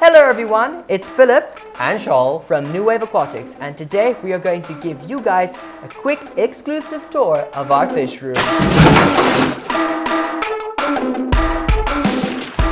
Hello everyone, it's Philip and Shaul from Wave Aquatics, and today we are going to give you guys a quick exclusive tour of our fish room.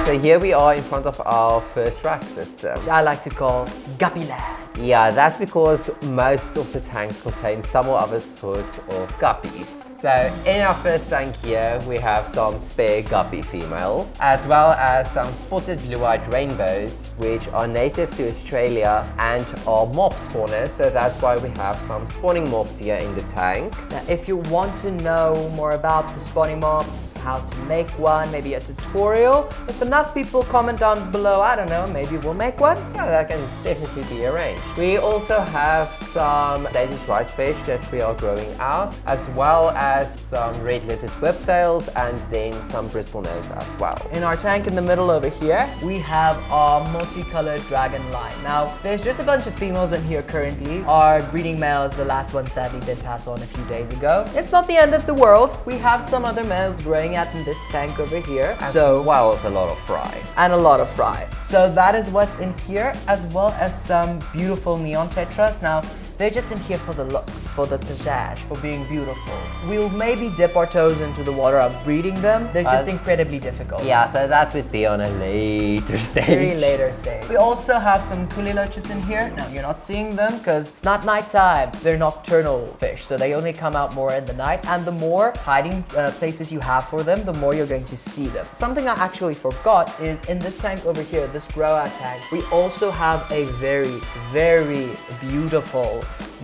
So here we are in front of our first rack system, which I like to call Guppy Land. Yeah, that's because most of the tanks contain some or other sort of guppies. So in our first tank here, we have some spare guppy females, as well as some spotted blue-eyed rainbows, which are native to Australia and are mob spawners. So that's why we have some spawning mobs here in the tank. Now, if you want to know more about the spawning mobs, how to make one, maybe a tutorial, if enough people comment down below, I don't know, maybe we'll make one. Yeah, that can definitely be arranged. We also have some daisies rice fish that we are growing out, as well as some red lizard whiptails and then some bristlenose as well. In our tank in the middle over here, we have our multicolored dragon line. Now, there's just a bunch of females in here currently. Our breeding males, the last one sadly did pass on a few days ago. It's not the end of the world. We have some other males growing out in this tank over here. So, well, it's a lot of fry. And a lot of fry. So that is what's in here, as well as some beautiful neon tetras. Now, they're just in here for the looks, for the pizzazz, for being beautiful. We'll maybe dip our toes into the water of breeding them. They're just incredibly difficult. Yeah, so that would be on a later stage. Very later stage. We also have some coolie loaches in here. Now, you're not seeing them because it's not nighttime. They're nocturnal fish, so they only come out more in the night. And the more hiding places you have for them, the more you're going to see them. Something I actually forgot is in this tank over here, this grow out tank, we also have a very, very beautiful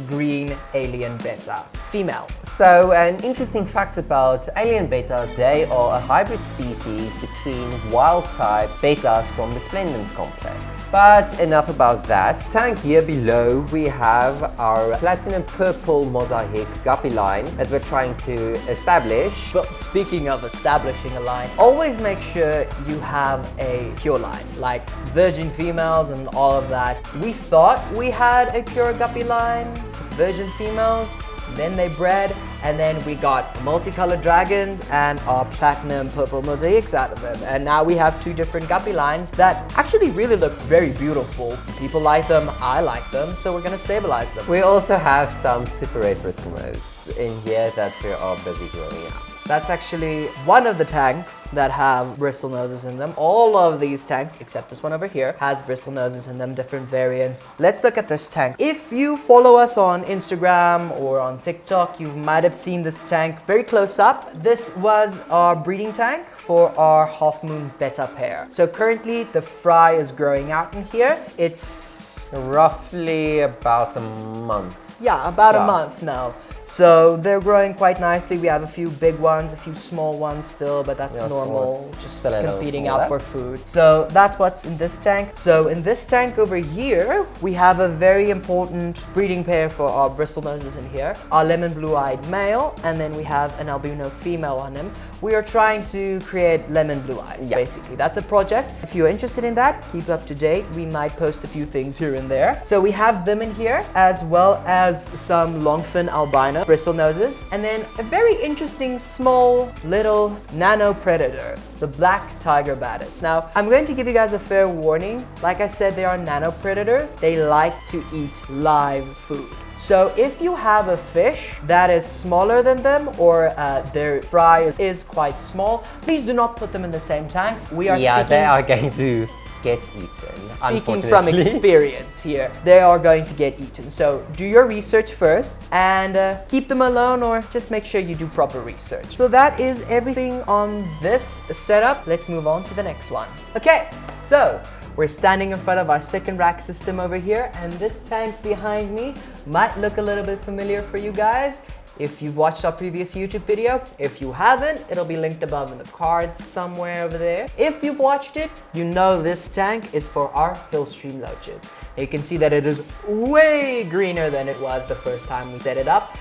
green alien betta female. So an interesting fact about alien bettas, they are a hybrid species between wild type bettas from the Splendens complex. But enough about that. Tank here below we have our platinum purple mosaic guppy line that we're trying to establish. But speaking of establishing a line, always make sure you have a pure line, like virgin females and all of that. We thought we had a pure guppy line, virgin females, then they bred, and then we got multicolored dragons and our platinum purple mosaics out of them. And now we have two different guppy lines that actually really look very beautiful. People like them, I like them, so we're gonna stabilize them. We also have some super red bristlenose in here that we are busy growing out. That's actually one of the tanks that have bristle noses in them. All of these tanks, except this one over here, has bristle noses in them, different variants. Let's look at this tank. If you follow us on Instagram or on TikTok, you might have seen this tank very close up. This was our breeding tank for our half moon betta pair. So currently the fry is growing out in here. It's roughly about a month. Yeah, about a month now. So they're growing quite nicely. We have a few big ones, a few small ones still, but that's normal, just competing out for food. So that's what's in this tank. So in this tank over here, we have a very important breeding pair for our bristlenoses in here. Our lemon blue-eyed male, and then we have an albino female on him. We are trying to create lemon blue eyes, basically. That's a project. If you're interested in that, keep up to date. We might post a few things here and there. So we have them in here, as well as some longfin albino bristle noses, and then a very interesting small little nano predator, the black tiger batis. Now, I'm going to give you guys a fair warning. Like I said, they are nano predators. They like to eat live food. So if you have a fish that is smaller than them or their fry is quite small, please do not put them in the same tank. We are they are going to get eaten. Speaking from experience here, they are going to get eaten. So do your research first and keep them alone, or just make sure you do proper research. So that is everything on this setup. Let's move on to the next one. Okay, so we're standing in front of our second rack system over here, and this tank behind me might look a little bit familiar for you guys. If you've watched our previous YouTube video, if you haven't, it'll be linked above in the cards somewhere over there. If you've watched it, you know this tank is for our Hillstream loaches. You can see that it is way greener than it was the first time we set it up.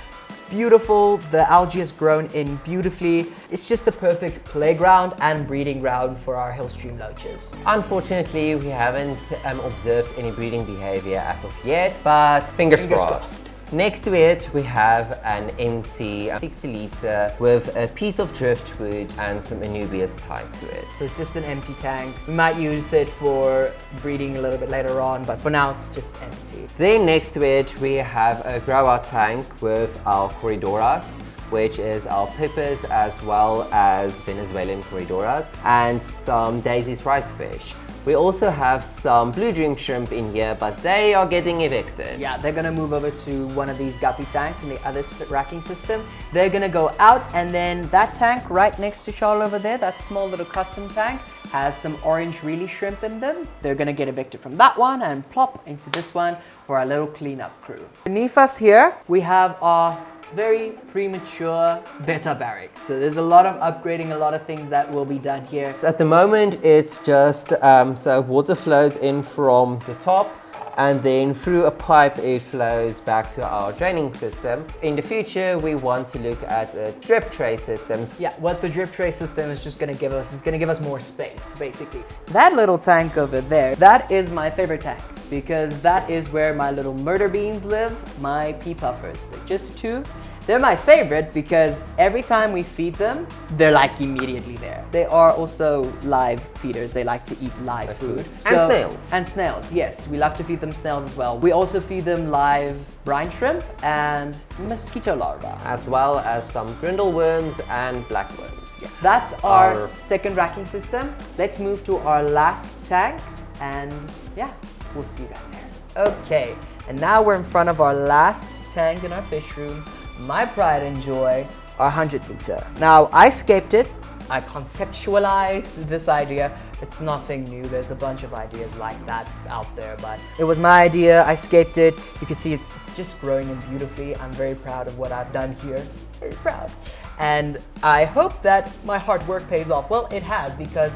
Beautiful, the algae has grown in beautifully. It's just the perfect playground and breeding ground for our Hillstream loaches. Unfortunately, we haven't observed any breeding behavior as of yet, but fingers crossed. Next to it, we have an empty 60 liter with a piece of driftwood and some Anubias tied to it. So it's just an empty tank. We might use it for breeding a little bit later on, but for now it's just empty. Then next to it, we have a grow out tank with our Corridoras, which is our pippers as well as Venezuelan Corridoras, and some Daisy's rice fish. We also have some blue dream shrimp in here, but they are getting evicted. Yeah, they're gonna move over to one of these guppy tanks in the other racking system. They're gonna go out, and then that tank right next to Charles over there, that small little custom tank, has some orange really shrimp in them. They're gonna get evicted from that one and plop into this one for our little cleanup crew. Beneath us here, we have our very premature Betta barracks. So there's a lot of upgrading, a lot of things that will be done here. At the moment, it's just so water flows in from the top, and then through a pipe it flows back to our draining system. In the future, we want to look at a drip tray system. Yeah, what the drip tray system is just gonna give us is gonna give us more space, basically. That little tank over there, that is my favorite tank, because that is where my little murder beans live, my pea puffers. They're just two. They're my favorite because every time we feed them, they're like immediately there. They are also live feeders. They like to eat live food. And snails. And snails, yes. We love to feed them snails as well. We also feed them live brine shrimp and mosquito larvae. As well as some grindle worms and black worms. Yeah. That's our second racking system. Let's move to our last tank, and yeah, we'll see you guys there. Okay, and now we're in front of our last tank in our fish room. My pride and joy, our 100 liter. Now, I scaped it. I conceptualized this idea. It's nothing new. There's a bunch of ideas like that out there, but it was my idea. I scaped it. You can see it's just growing in beautifully. I'm very proud of what I've done here. Very proud. And I hope that my hard work pays off. Well, it has, because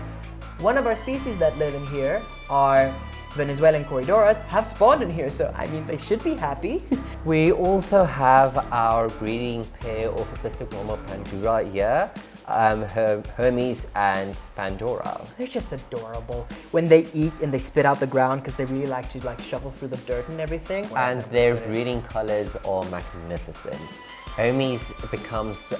one of our species that live in here are Venezuelan Corridoras have spawned in here, so I mean, they should be happy. We also have our breeding pair of Epistogramma pandura here, Hermes and Pandora. They're just adorable. When they eat and they spit out the ground, because they really like to shovel through the dirt and everything. And their breeding colors are magnificent. Hermes becomes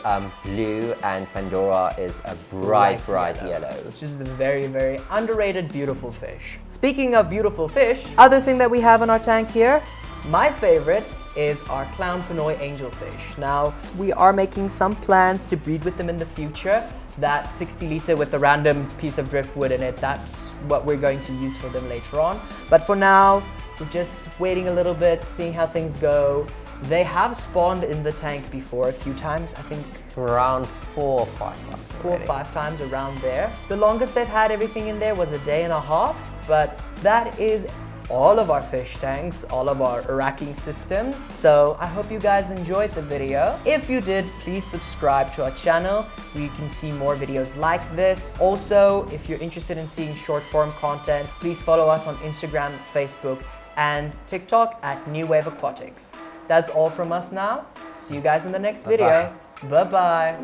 blue, and Pandora is a bright yellow. Which is a very, very underrated, beautiful fish. Speaking of beautiful fish, other thing that we have in our tank here, my favorite is our clown panoy angelfish. Now, we are making some plans to breed with them in the future. That 60 liter with the random piece of driftwood in it, that's what we're going to use for them later on. But for now, we're just waiting a little bit, seeing how things go. They have spawned in the tank before a few times, I think around 4 or 5 times. 4 or 5 times around there. The longest they've had everything in there was a day and a half, but that is all of our fish tanks, all of our racking systems. So I hope you guys enjoyed the video. If you did, please subscribe to our channel where you can see more videos like this. Also, if you're interested in seeing short form content, please follow us on Instagram, Facebook, and TikTok at Wave Aquatics. That's all from us now. See you guys in the next video. Bye-bye.